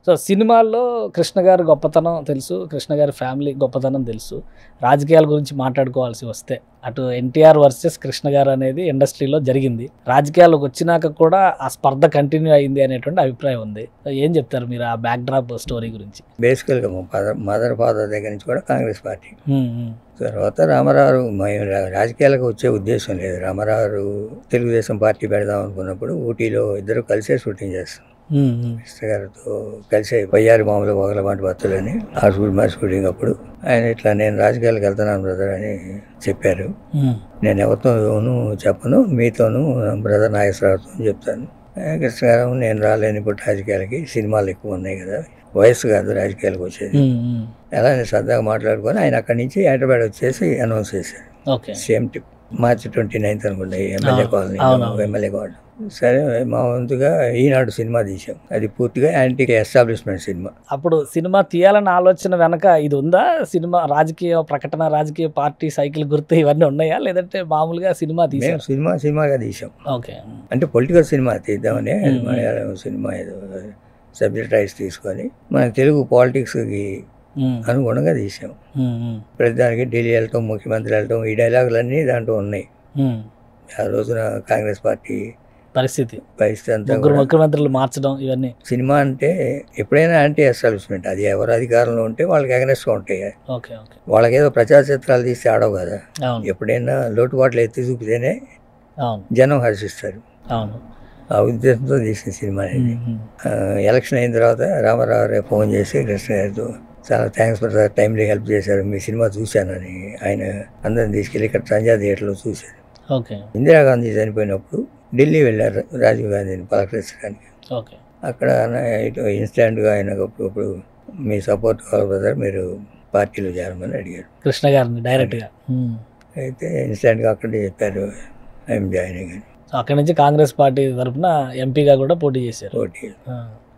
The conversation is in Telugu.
సో సినిమాల్లో కృష్ణ గారి గొప్పతనం తెలుసు, కృష్ణ గారి ఫ్యామిలీ గొప్పతనం తెలుసు. రాజకీయాల గురించి మాట్లాడుకోవాల్సి వస్తే అటు ఎన్టీఆర్ వర్సెస్ కృష్ణ గారు అనేది ఇండస్ట్రీలో జరిగింది. రాజకీయాల్లోకి వచ్చినాక కూడా ఆ స్పర్ధ కంటిన్యూ అయింది అనేటువంటి అభిప్రాయం ఉంది. ఏం చెప్తారు మీరు ఆ బ్యాక్ డ్రాప్ స్టోరీ గురించి? బేసికల్గా మదర్ ఫాదర్ దగ్గర నుంచి కూడా కాంగ్రెస్ పార్టీ. తర్వాత రామారావు రాజకీయాలకు వచ్చే ఉద్దేశం లేదు. రామారావు తెలుగుదేశం పార్టీ పెడదాం అనుకున్నప్పుడు ఊటీలో ఇద్దరు కలిసే షూటింగ్ చేస్తాం. కృష్ణ గారితో కలిసి వయ్యారి మామూలు ఒకలమాటి భక్తులని ఆ షూటింగ్ అప్పుడు ఆయన ఇట్లా నేను రాజకీయాలకు వెళ్తున్నాను బ్రదర్ అని చెప్పారు. నేను ఎవరితోనూ చెప్పను, మీతోనూ బ్రదర్ నాగేశ్వరరావుతో చెప్తాను. కృష్ణ గారు నేను రాలేను ఇప్పుడు రాజకీయాలకి, సినిమాలు ఎక్కువ ఉన్నాయి కదా, వయసు కాదు రాజకీయాలకు వచ్చేది, అలా నేను సరదాగా మాట్లాడుకొని ఆయన అక్కడి నుంచి హైదరాబాద్ వచ్చేసి అనౌన్స్ చేశారు. సేమ్ టిప్ మార్చి 29 అనుకుంటా, ఎమ్మెల్యే కాలనీ ఎమ్మెల్యే కాలనీ. సరే మా వంతుగా ఈనాడు సినిమా తీసాం. అది పూర్తిగా యాంటీ ఎస్టాబ్లిష్మెంట్ సినిమా. అప్పుడు సినిమా తీయాలన్న ఆలోచన వెనక ఇది ఉందా? సినిమా రాజకీయ ప్రకటన, రాజకీయ పార్టీ, సైకిల్ గుర్తు ఇవన్నీ ఉన్నాయా, లేదంటే మామూలుగా సినిమా తీసాం? సినిమాగా తీసాం. ఓకే, అంటే పొలిటికల్ సినిమా తీద్దామని మలయాళం సినిమా ఏదో సబ్జెక్ట్ రైట్స్ తీసుకొని మన తెలుగు పాలిటిక్స్కి అనుగుణంగా తీసాం. ప్రతిదానికి ఢిల్లీ వెళ్ళటం, ముఖ్యమంత్రి వెళ్ళటం, ఈ డైలాగులన్నీ దాంట్లో ఉన్నాయి. ఆ రోజున కాంగ్రెస్ పార్టీ పరిస్థితి అంతా ముఖ్యమంత్రులు మార్చడం ఇవన్నీ. సినిమా అంటే ఎప్పుడైనా యాంటీ ఎస్టాబ్లిష్మెంట్, అది ఎవరు అధికారంలో ఉంటే వాళ్ళకి అగనెస్ట్గా ఉంటాయి. వాళ్ళకి ఏదో ప్రచార చిత్రాలు తీస్తే ఆడవు కదా. ఎప్పుడైనా లోటుపాట్లు ఎత్తి చూపితేనే జనం హర్షిస్తారు. ఆ ఉద్దేశంతో తీసిన సినిమా అనేది. ఎలక్షన్ అయిన తర్వాత రామారావు ఫోన్ చేసి కృష్ణ గారితో చాలా థ్యాంక్స్ ఫర్ టైంలీ హెల్ప్ చేశారు, మీ సినిమా చూశానని ఆయన అందరిని తీసుకెళ్ళి ఇక్కడ సంజయ్ థియేటర్లో చూశారు. ఇందిరాగాంధీ చనిపోయినప్పుడు ఢిల్లీ వెళ్ళారు రాజీవ్ గాంధీని పలకరించడానికి. అక్కడ ఇన్స్టాంట్గా ఆయన ఇప్పుడు మీ సపోర్ట్ కావాలి బ్రదర్, మీరు పార్టీలో చేరమని అడిగారు కృష్ణ గారిని డైరెక్ట్గా. అయితే ఇన్స్టాంట్గా అక్కడే చెప్పారు ఐఎమ్ జాయినింగ్ అని. అక్కడి నుంచి కాంగ్రెస్ పార్టీ తరఫున ఎంపీగా కూడా పోటీ చేశారు.